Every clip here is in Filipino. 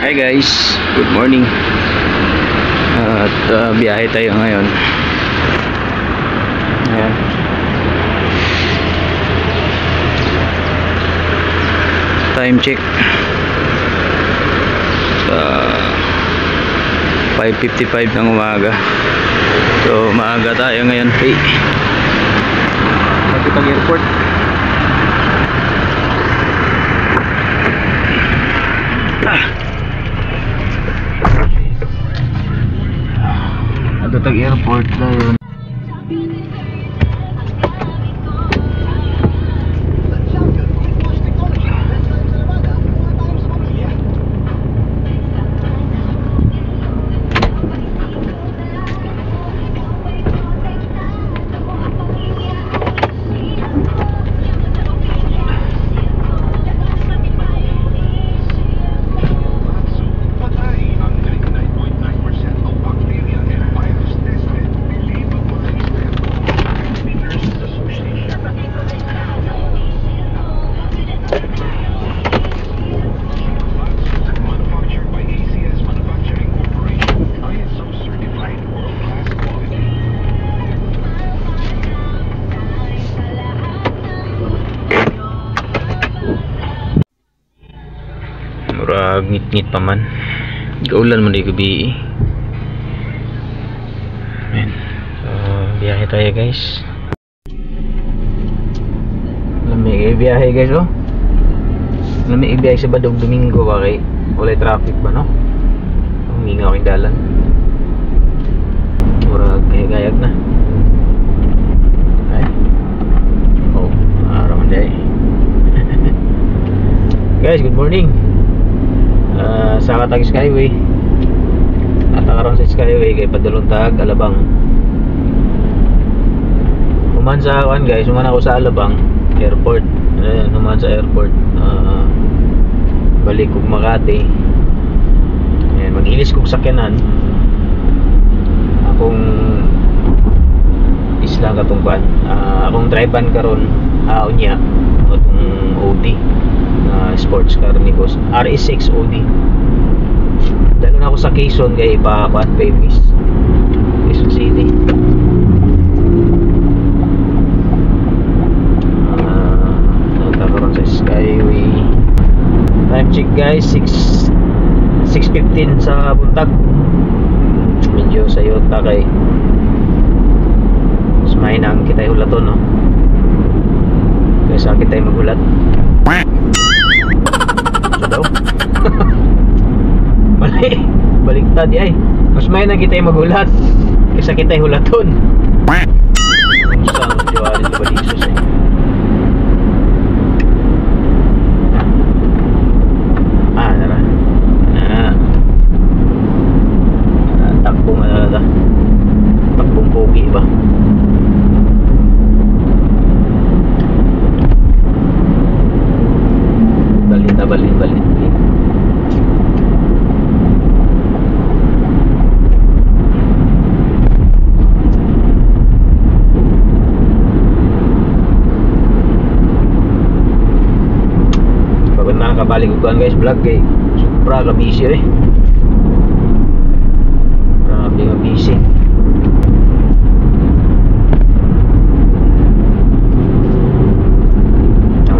Hi guys, good morning. At biyahe tayo ngayon. Ayan. Time check 5:55 ng umaga. So maaga tayo ngayon. Hey, Makipag Airport. Tag airport na yun. Ngit-ngit pa man. Gaulan mo na yung gabi. Ayan. So, biyahe tayo guys. Lamig biyahe guys, oh. Lamig biyahe sa Badog Domingo ba kay walay traffic ba, no? Huminga ko yung dalan. Murag kaya-gayag na. Ay. Oh, araw man day. Guys, good morning. Sa Katag Skyway at karon sa Skyway kay paduluntag Alabang. Human sa kan guys, human ako sa Alabang Airport. Human sa airport, balik kog Makati. Ayan, mag-ilis kog sakyanan akong isla katong kuan. Akong drive-an karon unya atong OD sports car ni boss RS6 OD. Dalo na ako sa Quezon kay pa babies Quezon City. Nagkakaroon sa Skyway. Time check guys, 6:15 sa buntag. Medyo sayota kay mas mainang kita hulaton, no? Kaysa kita magulat daw. Baliktad ay. Mas may na kita magulat kaysa kita hulaton. Sa diwali sa Balisos eh. Nara. Takbong takbong pogi ba? Balin. Pagod na nakabalik ko guys vlog kay supra ka busy eh. Grabe ka busy.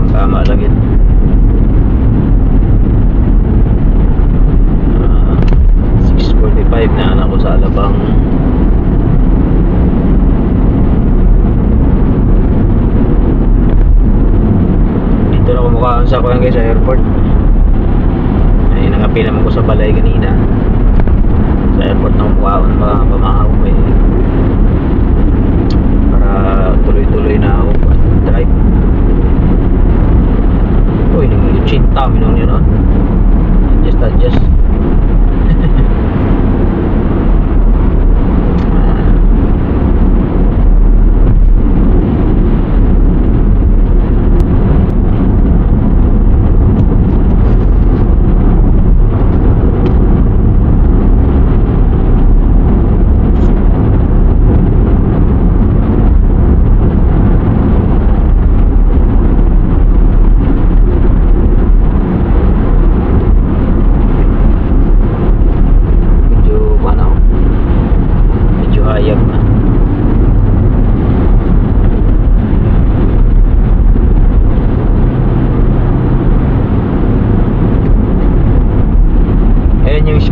Tama lang yun. Na anak ko sa Alabang. Dito na kumukhaan sa kuhan guys sa airport. Ay nangapila mo ko sa balay kanina. Sa airport na kumukhaan mga pamahaw ko eh. Para tuloy-tuloy na ako drive. Uy, nang chinta minun yun, no? Adjust.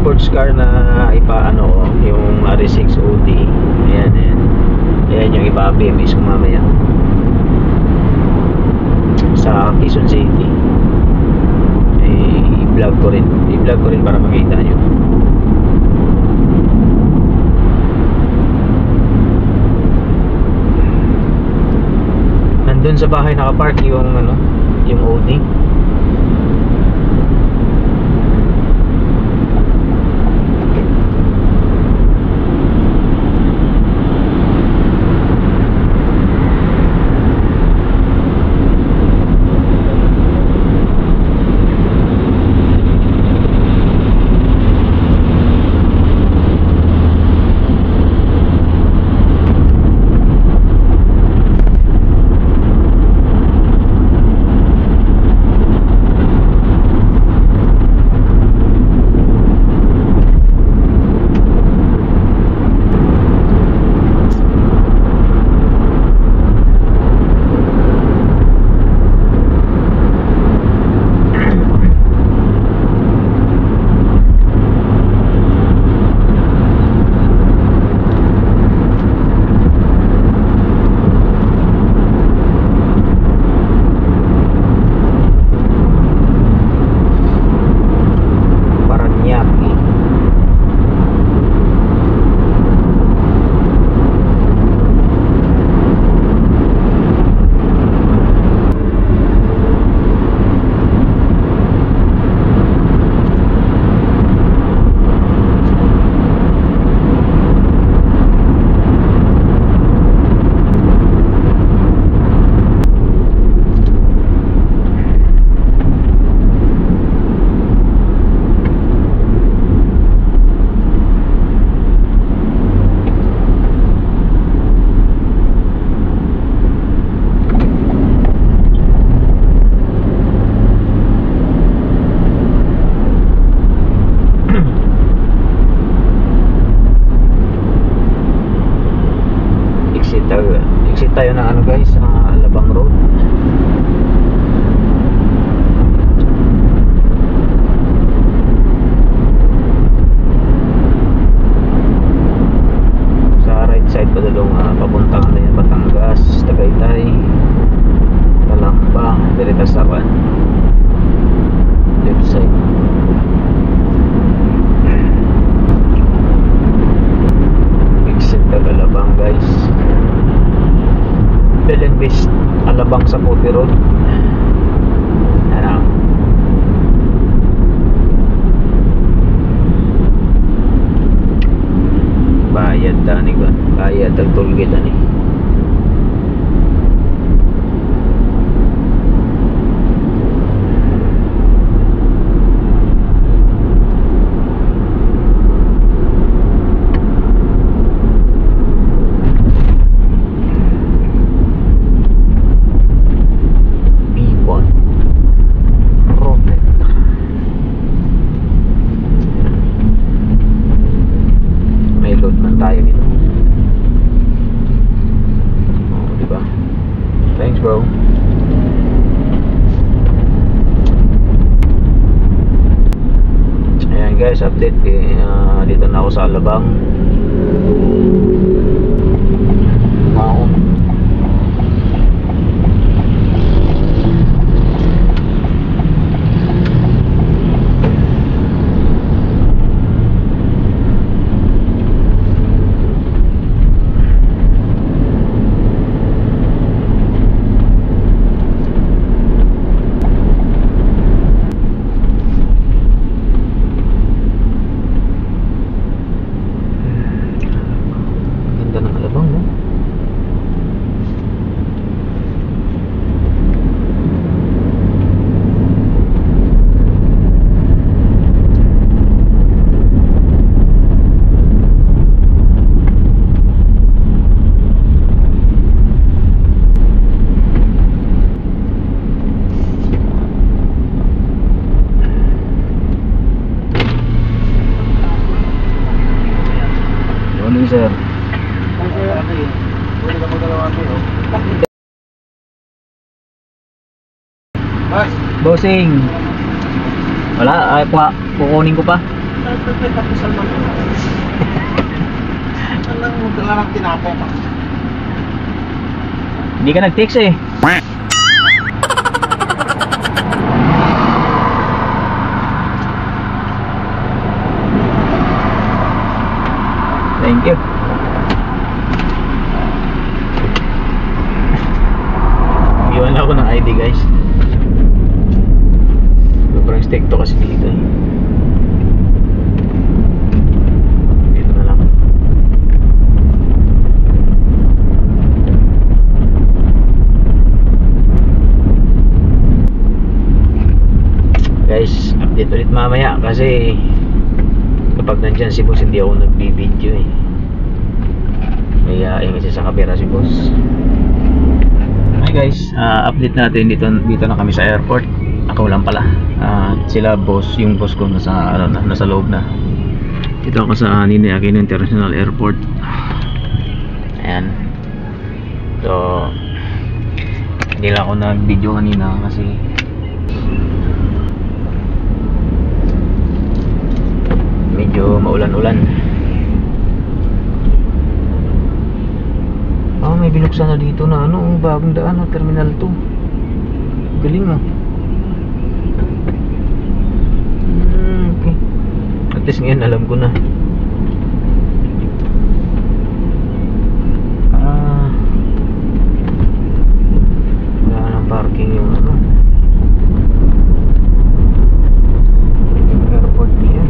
sports car na ipaano yung RS6 OD. Ayan, ayan. Ayan yung ipa-BMS ko mamaya sa Quezon City. I-vlog ko rin para makita nyo. Nandun sa bahay nakapark yung ano, yung OD. Exit tayo ng ano guys, Alabang Road. Sa right side pa dalong papuntang na yan, Batangas, Tagaytay, Kalamba, Direta Saban. Left side. Exit tayo Alabang guys. Belenbis, Alabang sa Puti Road. Ano? Bayad tani ko. Bayad ang tollgate ani. Tayo nito. Oh, diba? Thanks, bro. Ayan guys, update dito na ako sa Alabang. Wow. sir. Bossing. Wala, ay kukunin ko pa. Tapos ang mga. Anong magdala ng tinapay pa? Hindi ka nag-text eh. Thank you. Iwan ako ng ID guys. Sobrang stricto kasi dito eh. Dito na lang. Guys, update ulit mamaya kasi kapag nandyan si boss hindi ako nagbi-video eh. May kasi sa kamera si boss. Hi guys, update natin dito na kami sa airport. Ako lang pala. Sila boss, yung boss ko nasa nasa loob na. Dito ako sa Ninoy Aquino International Airport. Ayan. So hindi lang ako nag-video kanina kasi medyo maulan-ulan. May binuksan na dito na bagong daan, Terminal 2. Galing ah. Okay. At least ngayon alam ko na. Wala nang parking yung airport niya.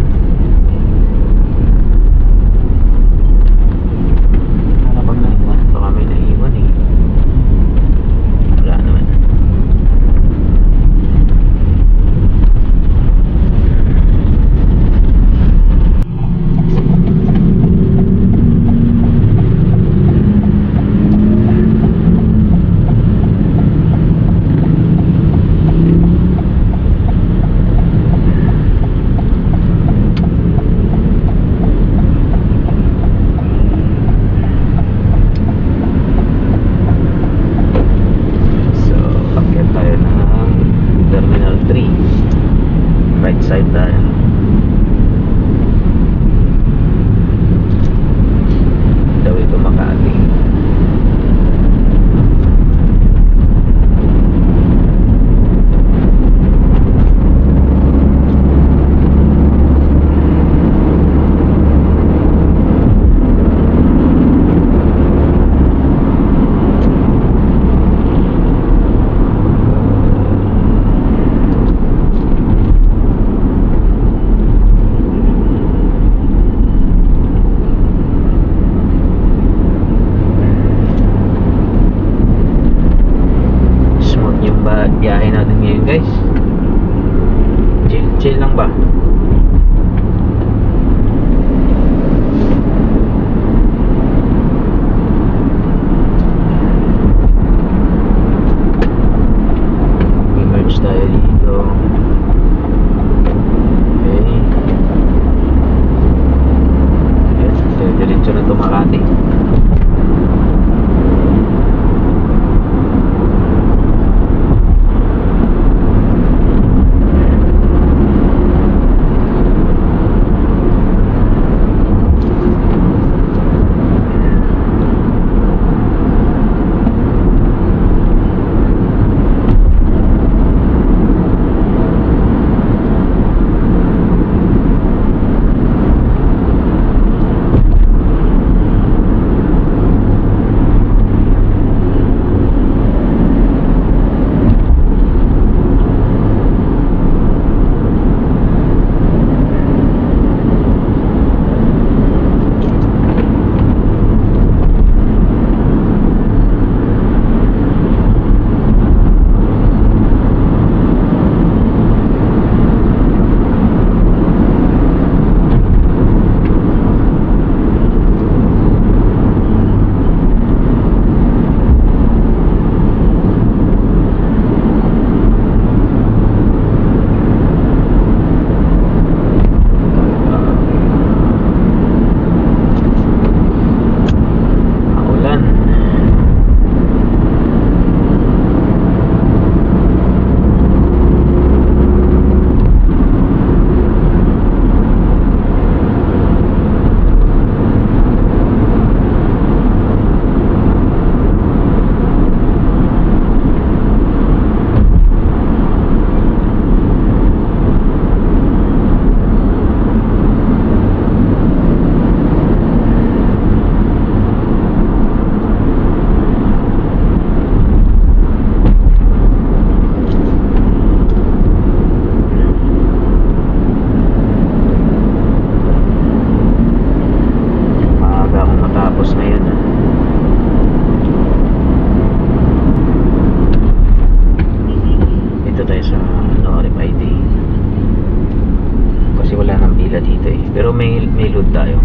sila dito eh. Pero may load tayo.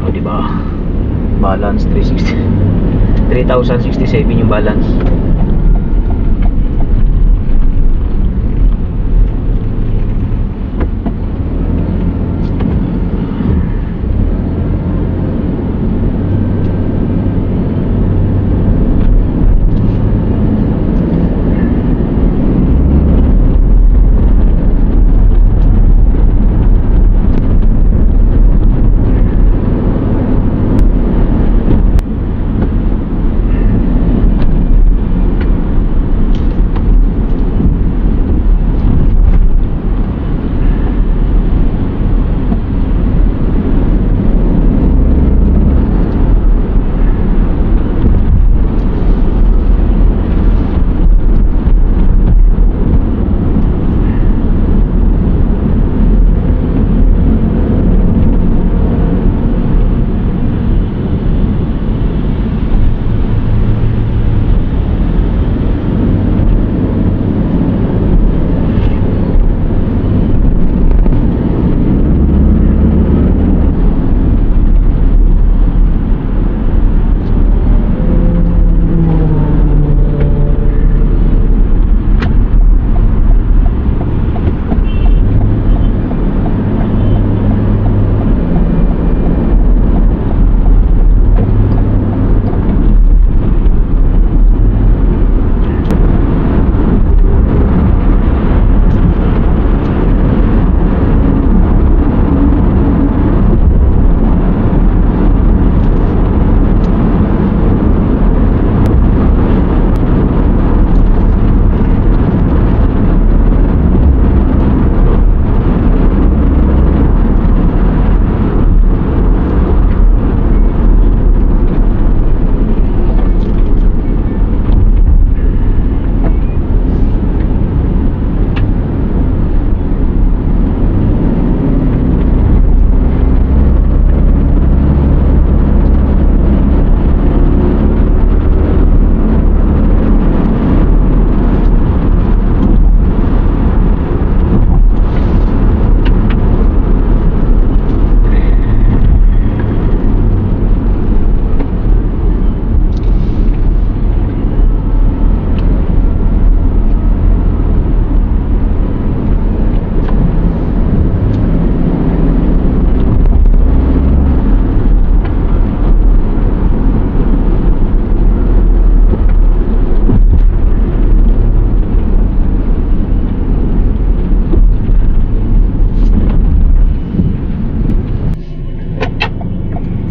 O diba? Balance 360. 3,067 yung balance.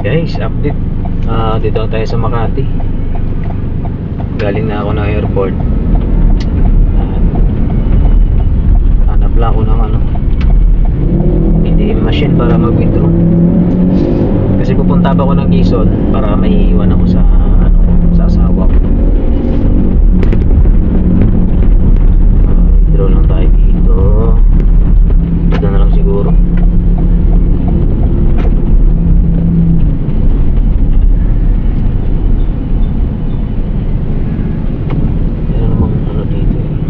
Guys, update. Dito tayo sa Makati. Galing na ako ng airport. Hanap lang ako ng ATM machine para mag-withdraw. Kasi pupunta pa ako ng Quezon para may iwan ako sa sa asawa ko. Withdraw lang tayo dito. Ito na lang siguro.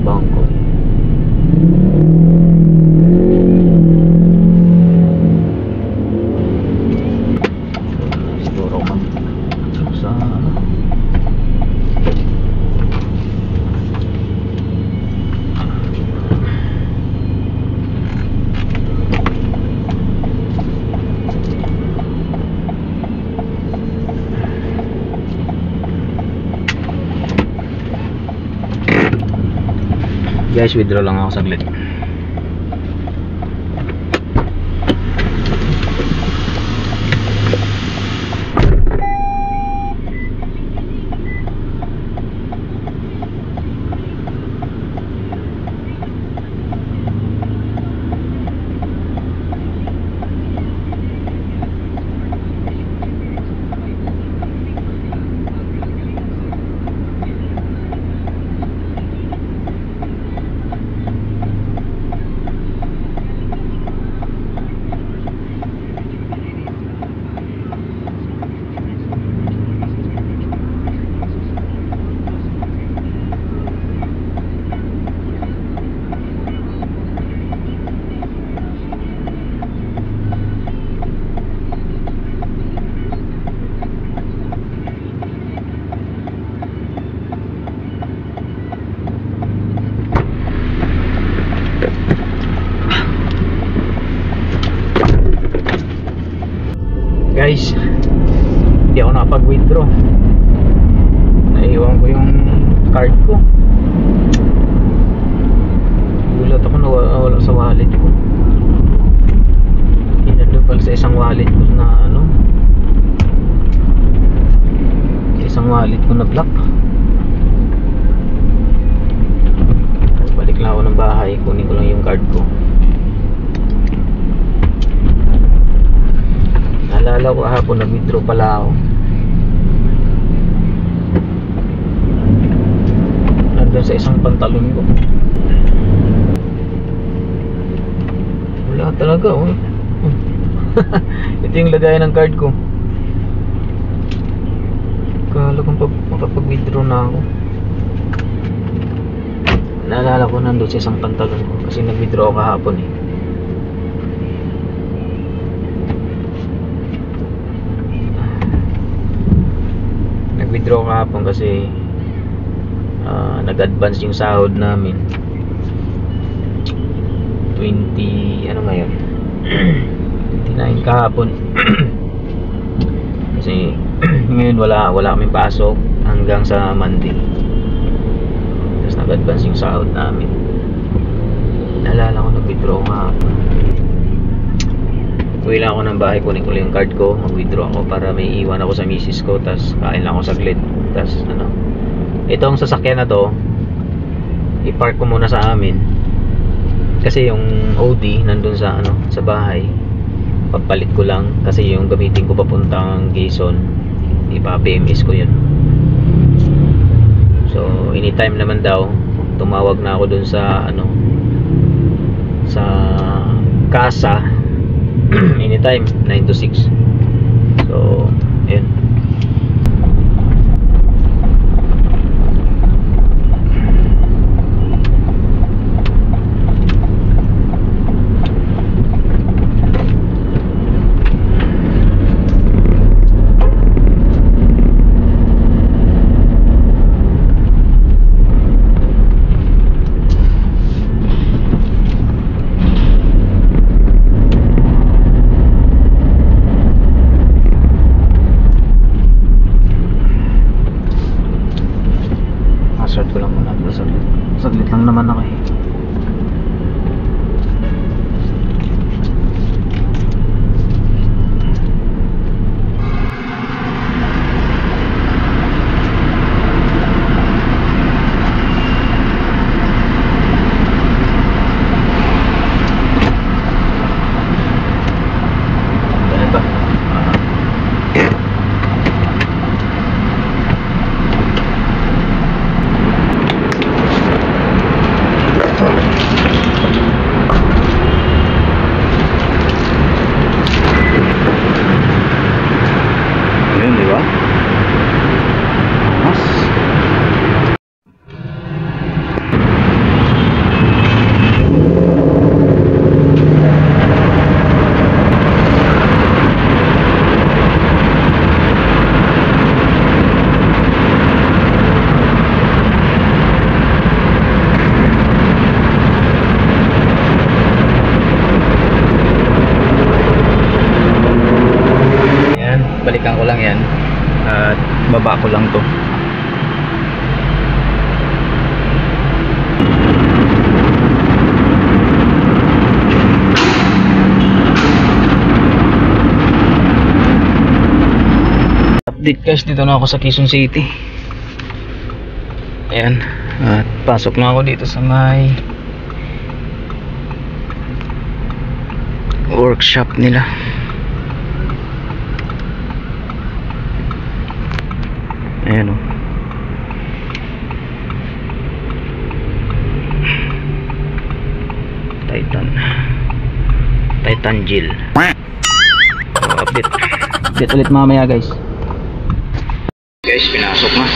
Bangko. Siguro ka sa guys, withdraw lang ako saglit. guys, hindi ako nakapag-withdraw. Naiwan ko yung card ko. Gulat ako na wala sa wallet ko. Nandun pala sa isang wallet ko na ano, sa isang wallet ko na block. Balik lang ako ng bahay, kunin ko lang yung card ko. Naalala ko hapon, nag-withdraw pala ako. Nandun sa isang pantalon ko. Wala talaga, oh. Ito yung lagayan ng card ko. Kala kong makapag-withdraw na ako. Naalala ko nandun sa isang pantalon ko kasi nag-withdraw ako kahapon eh. Nag-withdraw kahapon kasi nag-advance yung sahod namin. 20 ano ngayon? 29 kahapon. Kasi ngayon wala kaming pasok hanggang sa Monday. Tapos nag-advance yung sahod namin. Naalala ko nag-withdraw kahapon. Uwi lang ako ng bahay, kunin ko lang yung card ko, mag-withdraw ako para may iwan ako sa misis ko, tapos kain lang ako saglit. Tapos ano, itong sasakyan na to, i-park ko muna sa amin kasi yung OD nandun sa ano, sa bahay. Papalit ko lang kasi yung gamitin ko papuntang Quezon, ipa-PMS ko yun. So anytime naman daw tumawag na ako dun sa ano, sa kasa. Anytime 9 to 6. So yun. Start ko lang muna. Saglit lang naman ako eh. Balikan ko lang yan at baba ko lang to. Update guys, dito na ako sa Quezon City. Ayan, at pasok na ako dito sa may workshop nila. Ayan o. Titan Jill. Update ulit mamaya guys. Guys, pinasok na.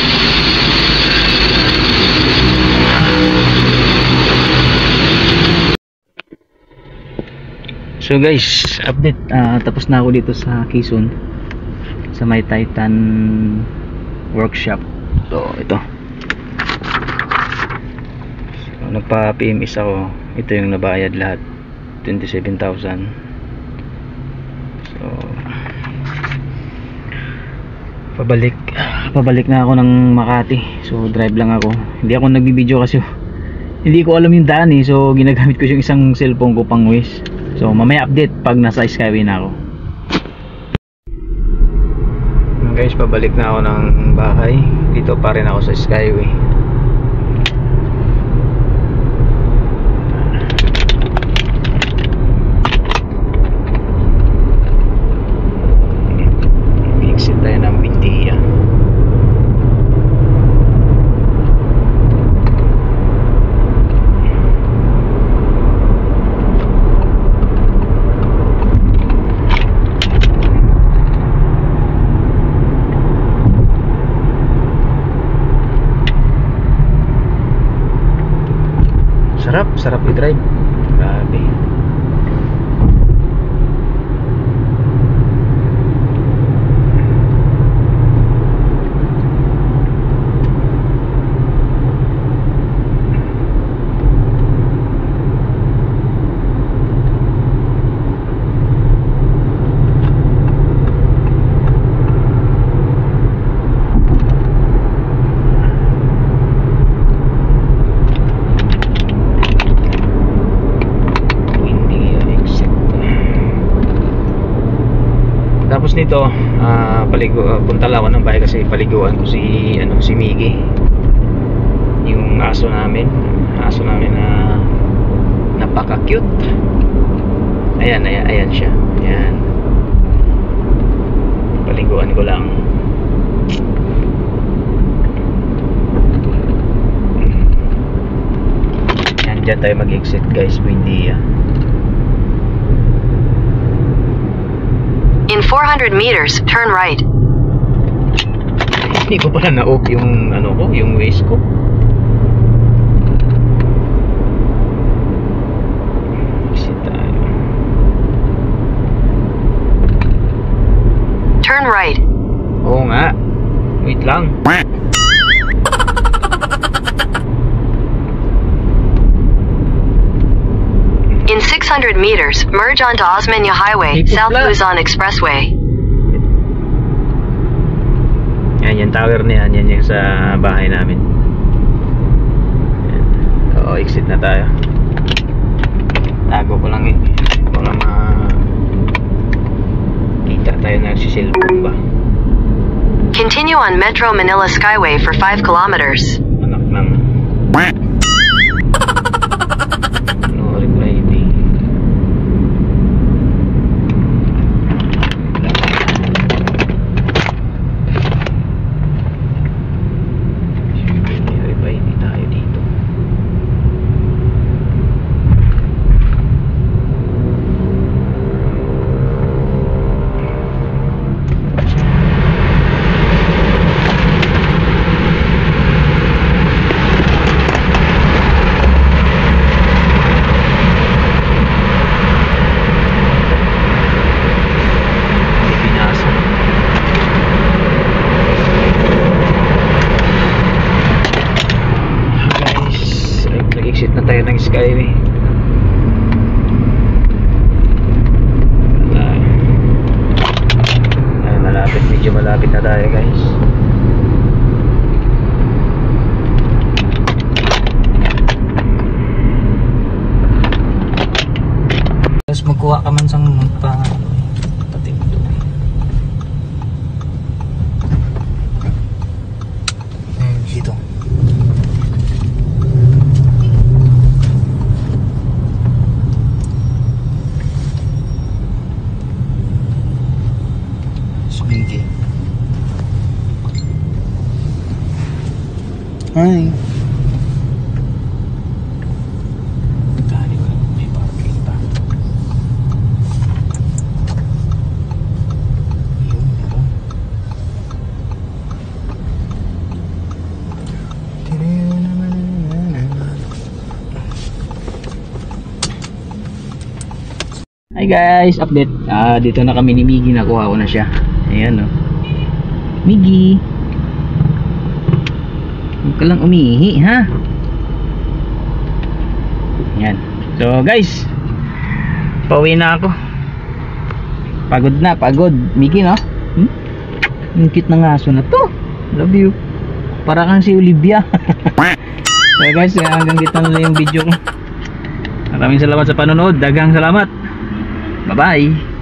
So guys, update. Tapos na ako dito sa Quezon, sa may Titan workshop. So ito, so, nagpa-PMS ako. Ito yung nabayad lahat, 27,000. So Pabalik na ako ng Makati. So drive lang ako. Hindi ako nagbibideo kasi hindi ko alam yung daan eh. So ginagamit ko yung isang cellphone ko pang Waze. So mamaya update pag nasa Skyway na ako. Guys, pabalik na ako ng bahay. Dito pa rin ako sa Skyway. Exit tayo ng Bindia. Sarap i-drive. Grabe. Tapos nito, punta lang ako ng bahay kasi paliguan ko si Miggy. Yung aso namin na napaka-cute. Ayan siya. Ayan. Paliguan ko lang. Ayan, dyan tayo mag-exit guys, Buendia. In 400 meters, turn right. Hindi ko pala na-off yung yung Waze ko. Exit tayo. Turn right. Oo nga. Wait lang. In 600 meters, merge onto Osmania Highway, South Luzon Expressway. Yan, yung tower na yan. Yan yung sa bahay namin. Yan. Oo, exit na tayo. Tago ko lang eh. Baka kita tayo nagsisilpong ba. Continue on Metro Manila Skyway for 5 kilometers. Anak ng no reply di. Reply di tayo dito. Exit na tayo ng Skyway. Ay, malapit, medyo malapit na tayo guys. Tapos magkuha ka man sang patingdo. Dito. Miggy. Hi. Tadi ko may parking pa. Yun, meron. Hi guys, update. Dito na kami ni Miggy, nakuha ko na siya. Ayan o. Miggy, huwag ka lang umihi ha. Ayan. So guys, pauwi na ako. Pagod na, pagod Miggy no? Ang cute ng aso na to. Love you. Para kang si Olivia. So guys, hanggang dito na lang yung video ko. Maraming salamat sa panonood. Daghang salamat. Bye bye.